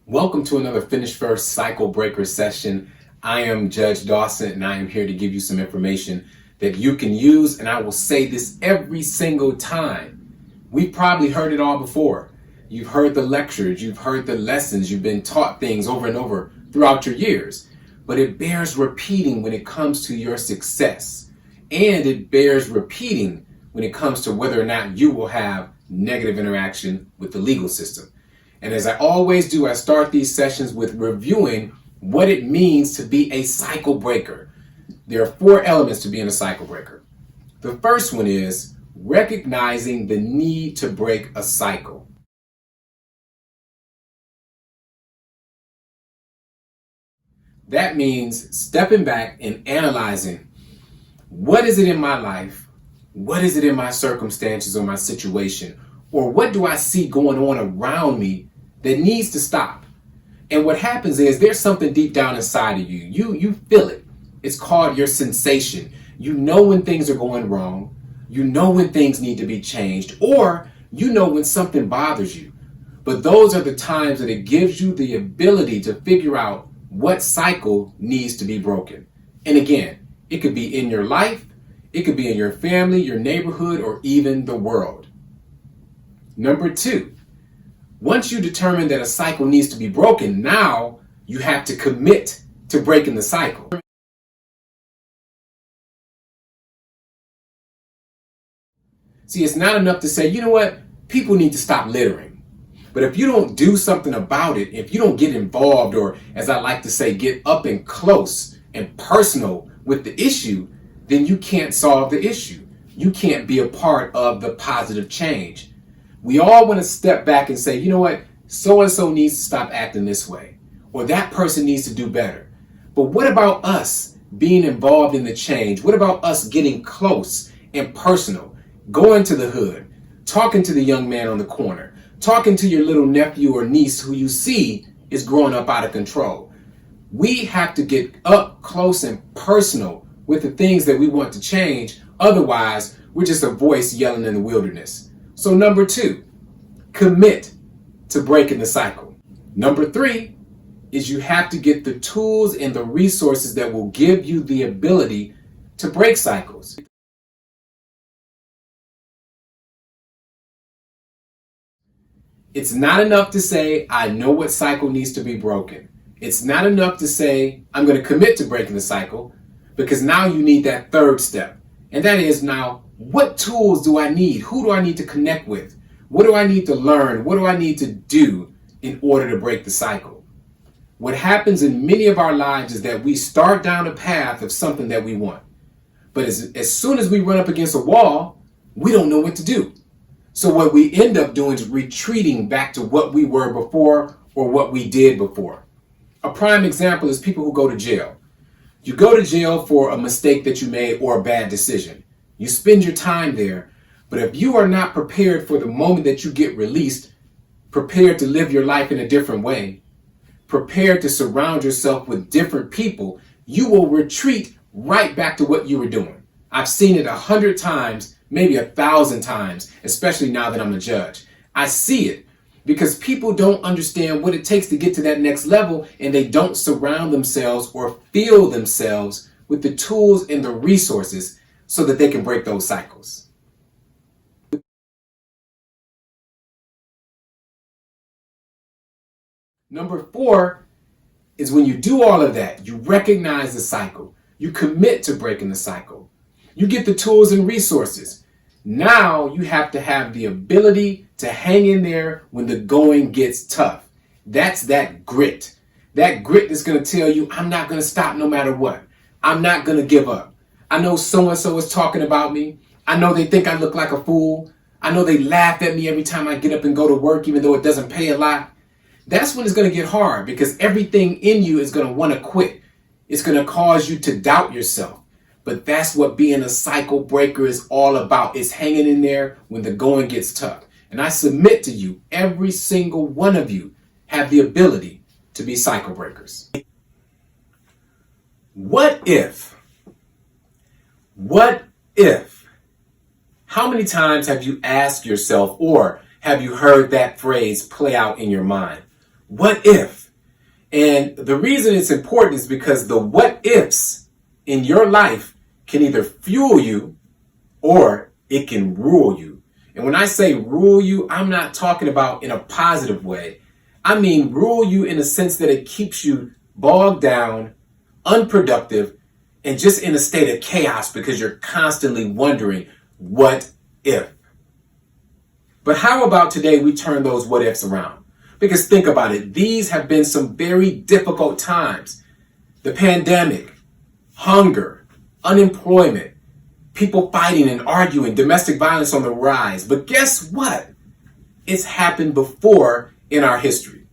Welcome to another Finish First Cycle Breaker session. I am Judge Dawson and I am here to give you some information that you can use, and I will say this every single time. We've probably heard it all before. You've heard the lectures, you've heard the lessons, you've been taught things over and over throughout your years, but it bears repeating when it comes to your success, and it bears repeating when it comes to whether or not you will have negative interaction with the legal system. And as I always do, I start these sessions with reviewing what it means to be a cycle breaker. There are 4 elements to being a cycle breaker. The first one is recognizing the need to break a cycle. That means stepping back and analyzing, what is it in my life? What is it in my circumstances or my situation? Or what do I see going on around me that needs to stop? And what happens is there's something deep down inside of you. You feel it. It's called your sensation. You know when things are going wrong. You know when things need to be changed, or you know when something bothers you. But those are the times that it gives you the ability to figure out what cycle needs to be broken. And again, it could be in your life, it could be in your family, your neighborhood, or even the world. Number 2, once you determine that a cycle needs to be broken, now you have to commit to breaking the cycle. See, it's not enough to say, you know what, people need to stop littering. But if you don't do something about it, if you don't get involved, or as I like to say, get up and close and personal with the issue, then you can't solve the issue. You can't be a part of the positive change. We all want to step back and say, you know what, so-and-so needs to stop acting this way, or that person needs to do better. But what about us being involved in the change? What about us getting close and personal, going to the hood, talking to the young man on the corner, talking to your little nephew or niece who you see is growing up out of control? We have to get up close and personal with the things that we want to change. Otherwise, we're just a voice yelling in the wilderness. So number 2, commit to breaking the cycle. Number 3 is you have to get the tools and the resources that will give you the ability to break cycles. It's not enough to say, I know what cycle needs to be broken. It's not enough to say, I'm going to commit to breaking the cycle, because now you need that 3rd step. And that is, now, what tools do I need? Who do I need to connect with? What do I need to learn? What do I need to do in order to break the cycle? What happens in many of our lives is that we start down a path of something that we want. But as soon as we run up against a wall, we don't know what to do. So what we end up doing is retreating back to what we were before or what we did before. A prime example is people who go to jail. You go to jail for a mistake that you made or a bad decision. You spend your time there, but if you are not prepared for the moment that you get released, prepared to live your life in a different way, prepared to surround yourself with different people, you will retreat right back to what you were doing. I've seen it 100 times, maybe 1,000 times, especially now that I'm a judge. I see it because people don't understand what it takes to get to that next level, and they don't surround themselves or fill themselves with the tools and the resources so that they can break those cycles. Number 4 is when you do all of that, you recognize the cycle, you commit to breaking the cycle, you get the tools and resources. Now you have to have the ability to hang in there when the going gets tough. That's that grit. That grit that's going to tell you, I'm not going to stop no matter what. I'm not going to give up. I know so-and-so is talking about me. I know they think I look like a fool. I know they laugh at me every time I get up and go to work, even though it doesn't pay a lot. That's when it's going to get hard, because everything in you is going to want to quit. It's going to cause you to doubt yourself. But that's what being a cycle breaker is all about. It's hanging in there when the going gets tough. And I submit to you, every single one of you have the ability to be cycle breakers. What if? How many times have you asked yourself, or have you heard that phrase play out in your mind? What if? And the reason it's important is because the what ifs in your life can either fuel you or it can rule you. And when I say rule you, I'm not talking about in a positive way. I mean rule you in a sense that it keeps you bogged down, unproductive, and just in a state of chaos because you're constantly wondering, what if? But how about today we turn those what ifs around? Because think about it, these have been some very difficult times. The pandemic, hunger, unemployment, people fighting and arguing, domestic violence on the rise. But guess what? It's happened before in our history.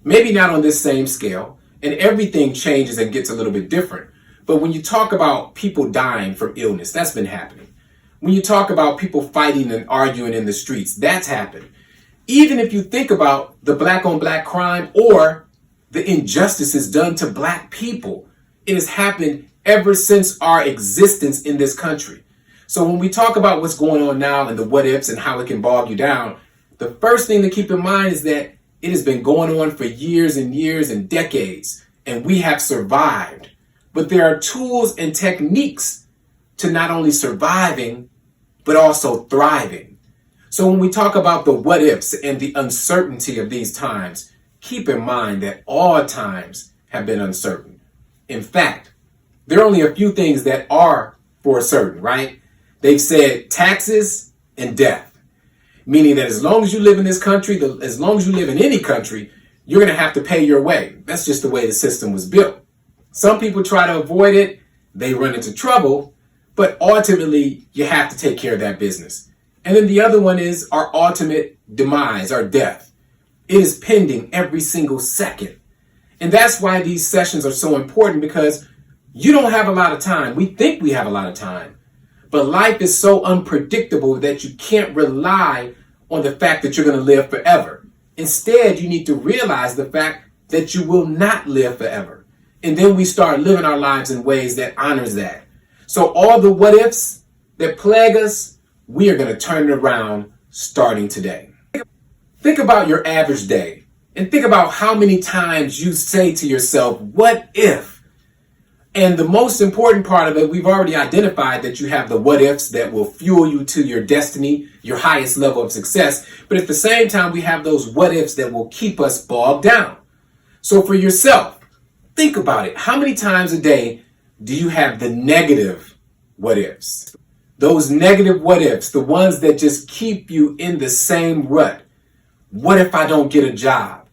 Maybe not on this same scale, and everything changes and gets a little bit different. But when you talk about people dying from illness, that's been happening. When you talk about people fighting and arguing in the streets, that's happened. Even if you think about the black on black crime or the injustices done to black people, it has happened ever since our existence in this country. So when we talk about what's going on now and the what ifs and how it can bog you down, the first thing to keep in mind is that it has been going on for years and years and decades, and we have survived. But there are tools and techniques to not only surviving, but also thriving. So when we talk about the what ifs and the uncertainty of these times, keep in mind that all times have been uncertain. In fact, there are only a few things that are for certain, right? They've said taxes and death, meaning that as long as you live in this country, as long as you live in any country, you're going to have to pay your way. That's just the way the system was built. Some people try to avoid it. They run into trouble, but ultimately you have to take care of that business. And then the other one is our ultimate demise, our death. It is pending every single second. And that's why these sessions are so important, because you don't have a lot of time. We think we have a lot of time, but life is so unpredictable that you can't rely on the fact that you're going to live forever. Instead, you need to realize the fact that you will not live forever. And then we start living our lives in ways that honors that. So all the what ifs that plague us, we are going to turn it around starting today. Think about your average day and think about how many times you say to yourself, what if? And the most important part of it, we've already identified that you have the what ifs that will fuel you to your destiny, your highest level of success. But at the same time, we have those what ifs that will keep us bogged down. So for yourself, think about it. How many times a day do you have the negative what ifs? Those negative what ifs, the ones that just keep you in the same rut. What if I don't get a job?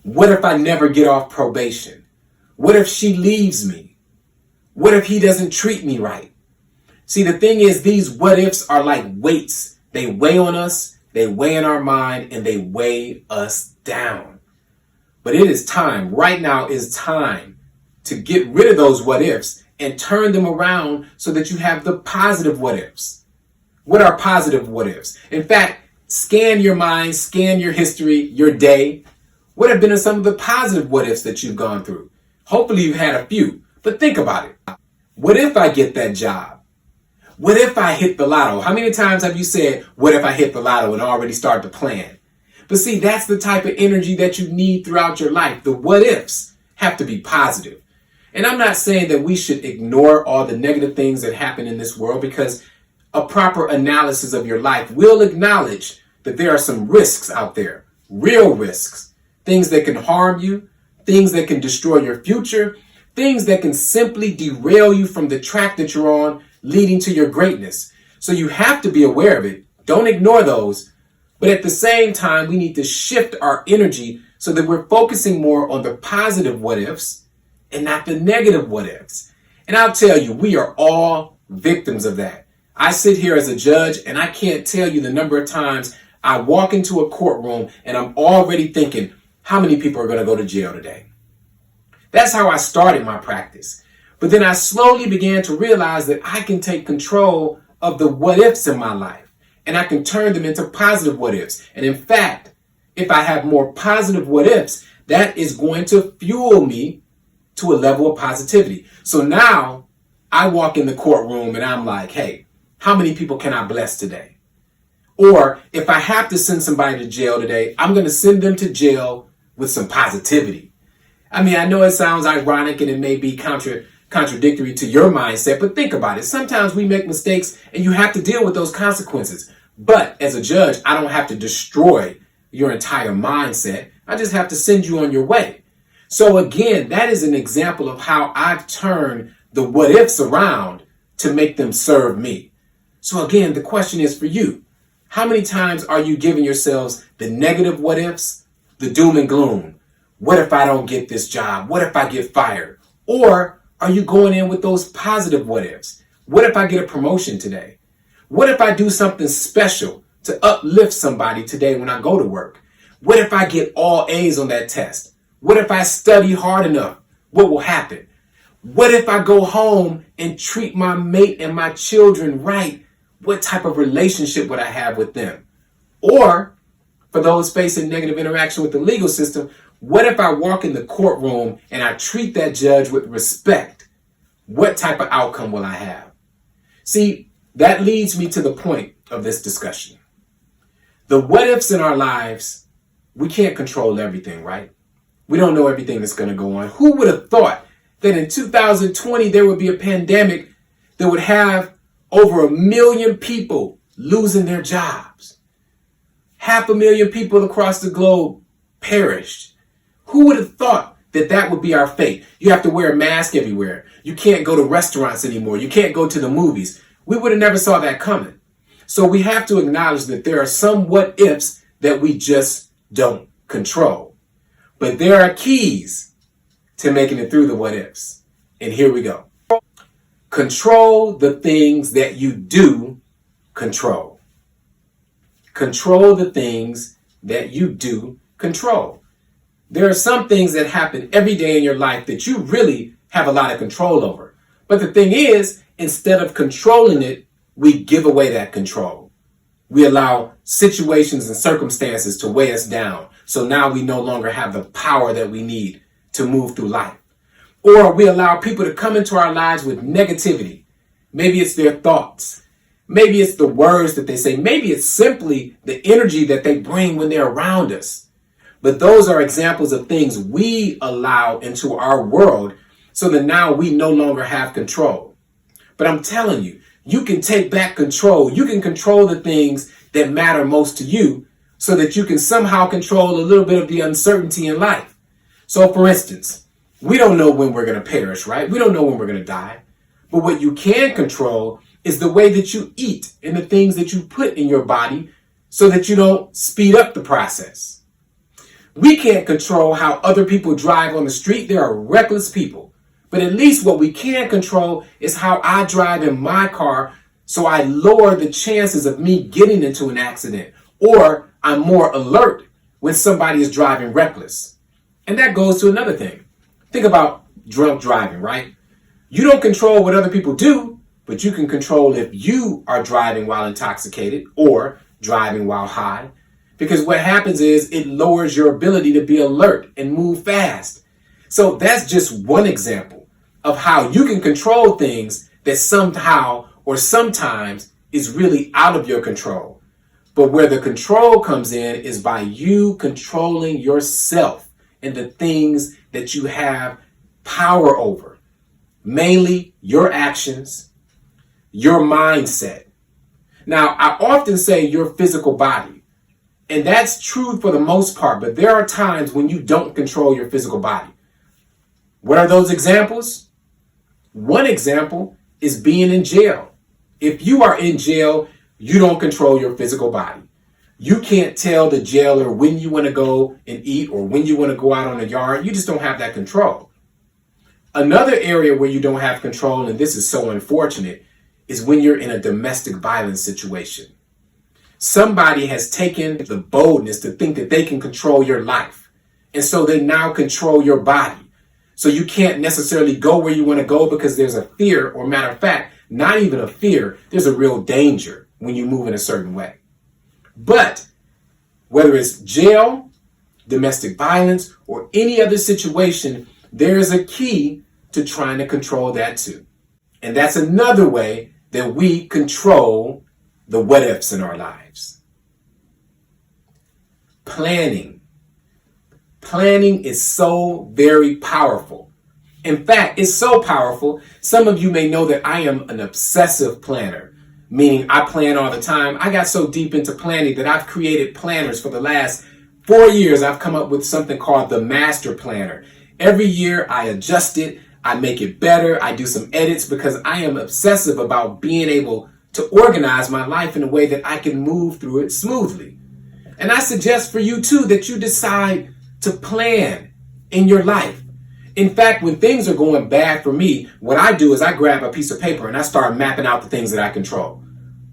What if I never get off probation? What if she leaves me? What if he doesn't treat me right? See, the thing is, these what ifs are like weights. They weigh on us, they weigh in our mind, and they weigh us down. But it is time, right now is time to get rid of those what ifs and turn them around so that you have the positive what ifs. What are positive what ifs? In fact, scan your mind, scan your history, your day. What have been some of the positive what ifs that you've gone through? Hopefully you've had a few, but think about it. What if I get that job? What if I hit the lotto? How many times have you said, what if I hit the lotto, and already start to plan? But see, that's the type of energy that you need throughout your life. The what ifs have to be positive. And I'm not saying that we should ignore all the negative things that happen in this world, because a proper analysis of your life will acknowledge that there are some risks out there, real risks, things that can harm you, things that can destroy your future, things that can simply derail you from the track that you're on, leading to your greatness. So you have to be aware of it. Don't ignore those. But at the same time, we need to shift our energy so that we're focusing more on the positive what ifs and not the negative what ifs. And I'll tell you, we are all victims of that. I sit here as a judge, and I can't tell you the number of times I walk into a courtroom and I'm already thinking, how many people are going to go to jail today? That's how I started my practice. But then I slowly began to realize that I can take control of the what ifs in my life, and I can turn them into positive what ifs. And in fact, if I have more positive what ifs, that is going to fuel me to a level of positivity. So now I walk in the courtroom and I'm like, hey, how many people can I bless today? Or if I have to send somebody to jail today, I'm going to send them to jail with some positivity. I mean, I know it sounds ironic and it may be contradictory to your mindset, but think about it. Sometimes we make mistakes and you have to deal with those consequences. But as a judge, I don't have to destroy your entire mindset. I just have to send you on your way. So again, that is an example of how I've turned the what ifs around to make them serve me. So again, the question is for you. How many times are you giving yourselves the negative what ifs, the doom and gloom? What if I don't get this job? What if I get fired? Or are you going in with those positive what ifs? What if I get a promotion today? What if I do something special to uplift somebody today when I go to work? What if I get all A's on that test? What if I study hard enough? What will happen? What if I go home and treat my mate and my children right? What type of relationship would I have with them? Or, for those facing negative interaction with the legal system, what if I walk in the courtroom and I treat that judge with respect? What type of outcome will I have? See, that leads me to the point of this discussion. The what ifs in our lives, we can't control everything, right? We don't know everything that's going to go on. Who would have thought that in 2020 there would be a pandemic that would have over 1 million people losing their jobs? 500,000 people across the globe perished. Who would have thought that that would be our fate? You have to wear a mask everywhere. You can't go to restaurants anymore. You can't go to the movies. We would have never saw that coming. So we have to acknowledge that there are some what ifs that we just don't control. But there are keys to making it through the what ifs. And here we go. Control the things that you do control. Control the things that you do control. There are some things that happen every day in your life that you really have a lot of control over. But the thing is, instead of controlling it, we give away that control. We allow situations and circumstances to weigh us down. So now we no longer have the power that we need to move through life. Or we allow people to come into our lives with negativity. Maybe it's their thoughts. Maybe it's the words that they say. Maybe it's simply the energy that they bring when they're around us. But those are examples of things we allow into our world so that now we no longer have control. But I'm telling you, you can take back control. You can control the things that matter most to you so that you can somehow control a little bit of the uncertainty in life. So for instance, we don't know when we're going to perish, right? We don't know when we're going to die. But what you can control is the way that you eat and the things that you put in your body so that you don't speed up the process. We can't control how other people drive on the street. There are reckless people. But at least what we can control is how I drive in my car so I lower the chances of me getting into an accident, or I'm more alert when somebody is driving reckless. And that goes to another thing. Think about drunk driving, right? You don't control what other people do, but you can control if you are driving while intoxicated or driving while high. Because what happens is it lowers your ability to be alert and move fast. So that's just one example of how you can control things that somehow or sometimes is really out of your control. But where the control comes in is by you controlling yourself and the things that you have power over. Mainly your actions, your mindset. Now, I often say your physical body, and that's true for the most part, but there are times when you don't control your physical body. What are those examples? One example is being in jail. If you are in jail, you don't control your physical body. You can't tell the jailer when you want to go and eat or when you want to go out on the yard. You just don't have that control. Another area where you don't have control, and this is so unfortunate, is when you're in a domestic violence situation. Somebody has taken the boldness to think that they can control your life. And so they now control your body. So you can't necessarily go where you want to go because there's a fear, or matter of fact, not even a fear, there's a real danger when you move in a certain way. But whether it's jail, domestic violence, or any other situation, there is a key to trying to control that too. And that's another way that we control the what ifs in our lives. Planning. Planning is so very powerful. In fact, it's so powerful. Some of you may know that I am an obsessive planner, meaning I plan all the time. I got so deep into planning that I've created planners for the last 4 years. I've come up with something called the Master Planner. Every year I adjust it. I make it better. I do some edits because I am obsessive about being able to organize my life in a way that I can move through it smoothly. And I suggest for you too that you decide to plan in your life. In fact, when things are going bad for me, what I do is I grab a piece of paper and I start mapping out the things that I control.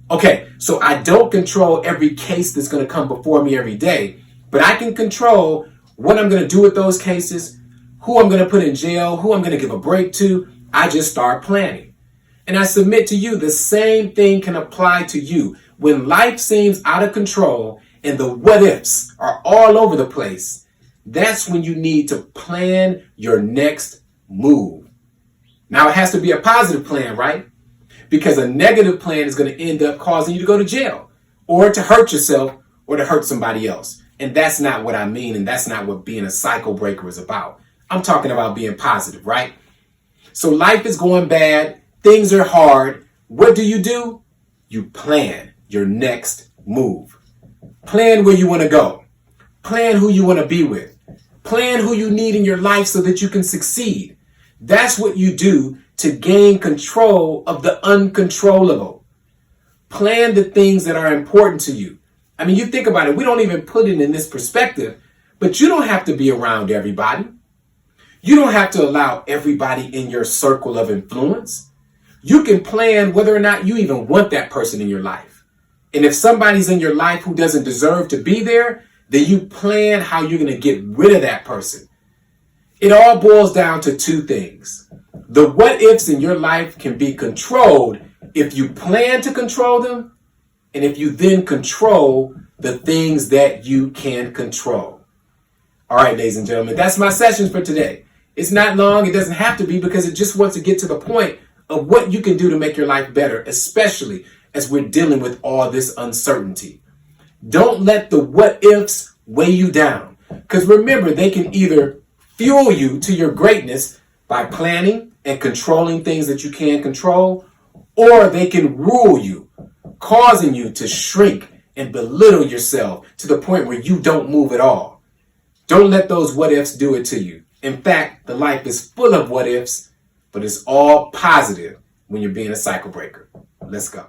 Okay, so I don't control every case that's going to come before me every day, but I can control what I'm going to do with those cases, who I'm going to put in jail, who I'm going to give a break to. I just start planning. And I submit to you, the same thing can apply to you. When life seems out of control and the what ifs are all over the place, that's when you need to plan your next move. Now, it has to be a positive plan, right? Because a negative plan is going to end up causing you to go to jail or to hurt yourself or to hurt somebody else. And that's not what I mean. And that's not what being a cycle breaker is about. I'm talking about being positive, right? So life is going bad. Things are hard. What do? You plan your next move. Plan where you want to go. Plan who you want to be with. Plan who you need in your life so that you can succeed. That's what you do to gain control of the uncontrollable. Plan the things that are important to you. I mean, you think about it. We don't even put it in this perspective, but you don't have to be around everybody. You don't have to allow everybody in your circle of influence. You can plan whether or not you even want that person in your life. And if somebody's in your life who doesn't deserve to be there, then you plan how you're going to get rid of that person. It all boils down to two things. The what ifs in your life can be controlled if you plan to control them, and if you then control the things that you can control. All right, ladies and gentlemen, that's my sessions for today. It's not long. It doesn't have to be, because it just wants to get to the point of what you can do to make your life better, especially as we're dealing with all this uncertainty. Don't let the what ifs weigh you down, because remember, they can either fuel you to your greatness by planning and controlling things that you can control, or they can rule you, causing you to shrink and belittle yourself to the point where you don't move at all. Don't let those what ifs do it to you. In fact, the life is full of what ifs, but it's all positive when you're being a cycle breaker. Let's go.